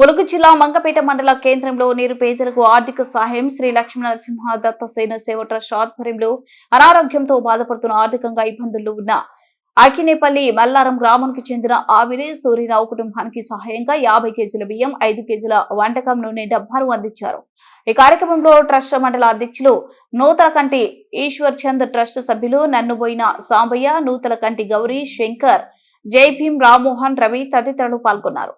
ములుగు జిల్లా మంగపేట మండల కేంద్రంలో నిరుపేదలకు ఆర్థిక సహాయం శ్రీ లక్ష్మీనరసింహ దత్తసేన సేవ ట్రస్ట్ ఆధ్వర్యంలో అనారోగ్యంతో బాధపడుతున్న ఆర్థికంగా ఇబ్బందుల్లో ఉన్న అకినేపల్లి మల్లారం గ్రామానికి చెందిన ఆవిరి సూర్యరావు కుటుంబానికి సహాయంగా 50 కేజీల బియ్యం 5 కేజీల వంటకం నూనె డబ్బాలు అందించారు. ఈ కార్యక్రమంలో ట్రస్ట్ మండల అధ్యక్షులు నూతలకంటి ఈశ్వర్ చంద్, ట్రస్ట్ సభ్యులు నన్నుబోయిన సాంబయ్య, నూతలకంటి గౌరీ, శంకర్, జైభీం, రామ్మోహన్, రవి తదితరులు పాల్గొన్నారు.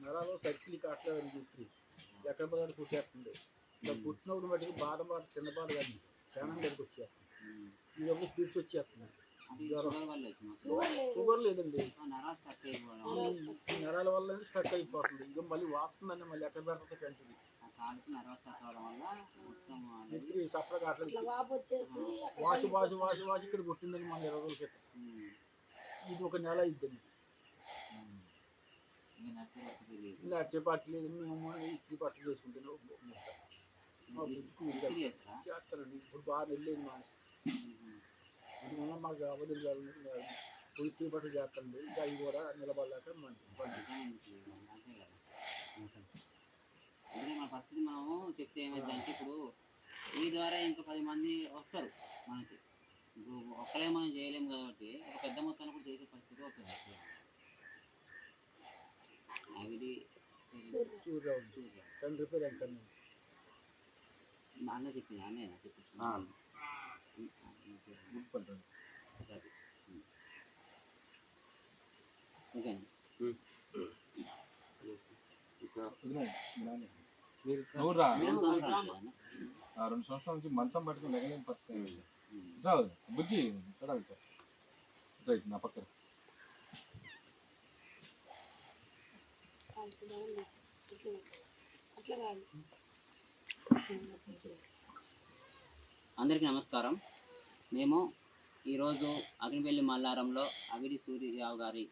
నరాలు సర్కిల్ కాట్లేదని చెప్పి ఎక్కడ పదాలు కుట్టేస్తుంది. ఇలా పుట్టినప్పుడు బట్టి బాధ చిన్న బాధ కానీ ప్రాణం దగ్గరికి వచ్చేస్తుంది. ఈ ఒక స్పీడ్స్ వచ్చేస్తుంది. షుగర్ లేదండి, నరాల వల్ల స్ట్రక్ అయిపోతుంది. ఇంకా మళ్ళీ వాస్తుందండి, మళ్ళీ ఎక్కడ పెడితే పెంచుతుంది. సపరేట్ కావట్లేదు. వాసి ఇక్కడ కొట్టిందండి మన 20 రోజుల క్రితం. ఇది ఒక నెల అయిద్దండి. నచ్చే పార్టీ లేదు, మేము ఇచ్చి పట్టు చేసుకుంటున్నాం. చేస్తానండి ఇప్పుడు బాగా వెళ్ళేది మా అందువల్ల మాకు అవధులు కాదు. ఇచ్చి పట్టు చేస్తానండి. ఇంకా అవి కూడా నిలబడలేక మన పరిస్థితి మనము చెప్తే ఏమైందంటే ఇప్పుడు ఈ ద్వారా ఇంకా 10 మంది వస్తారు మనకి. ఇప్పుడు ఒక్కలే మనం చేయలేము కాబట్టి ఒక పెద్ద మొత్తాన్ని కూడా చేసే పరిస్థితి అవుతుంది. అవిడి తండ్రి పేరు ఎంత మా అన్న చెప్పింది, అన్నయ్య చెప్పింది. ఓకే అండి. 2 సంవత్సరాల నుంచి మంచం పట్టుకుని లెగలేని పరిస్థితి. బుజ్జి నా పక్కన అందరికీ నమస్కారం. మేము ఈరోజు అగ్నిపల్లి మల్లారంలో అవిడి సూర్యరావు గారి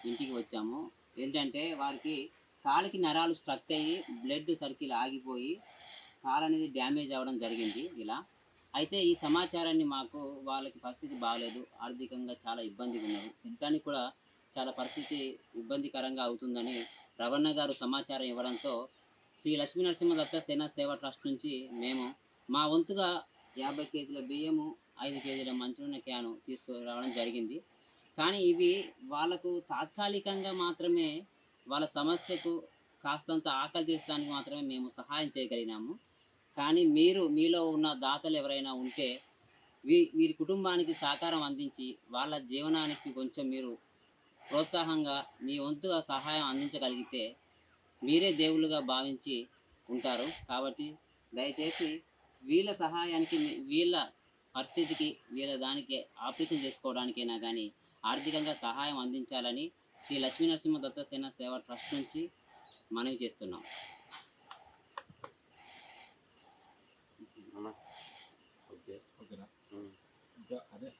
ఇంటికి వచ్చాము. ఏంటంటే వారికి కాలికి నరాలు స్ట్రక్ అయ్యి బ్లడ్ సర్కిల్ ఆగిపోయి కాలు అనేది డ్యామేజ్ అవ్వడం జరిగింది. ఇలా అయితే ఈ సమాచారాన్ని మాకు వాళ్ళకి పరిస్థితి బాగాలేదు, ఆర్థికంగా చాలా ఇబ్బందిగా ఉన్నారు, తినడానికి కూడా చాలా పరిస్థితి ఇబ్బందికరంగా అవుతుందని రవణ గారు సమాచారం ఇవ్వడంతో శ్రీ లక్ష్మీనరసింహ దత్తసేన సేవ ట్రస్ట్ నుంచి మేము మా వంతుగా 50 కేజీల బియ్యము 5 కేజీల మంచినూనె క్యాను తీసుకురావడం జరిగింది. కానీ ఇవి వాళ్ళకు తాత్కాలికంగా మాత్రమే వాళ్ళ సమస్యకు కాస్తంత ఆకలి తీర్చడానికి మాత్రమే మేము సహాయం చేయగలిగినాము. కానీ మీలో ఉన్న దాతలు ఎవరైనా ఉంటే వీరి కుటుంబానికి సహకారం అందించి వాళ్ళ జీవనానికి కొంచెం మీరు ప్రోత్సాహంగా మీ వంతుగా సహాయం అందించగలిగితే మీరే దేవుళ్ళుగా భావించి ఉంటారు. కాబట్టి దయచేసి వీళ్ళ సహాయానికి, వీళ్ళ పరిస్థితికి, వీళ్ళ దానికి ఆపరేషన్ చేసుకోవడానికైనా కానీ ఆర్థికంగా సహాయం అందించాలని శ్రీ లక్ష్మీనరసింహ దత్తసేన సేవ ట్రస్ట్ నుంచి మనవి చేస్తున్నాం. ఓకేనా? అదే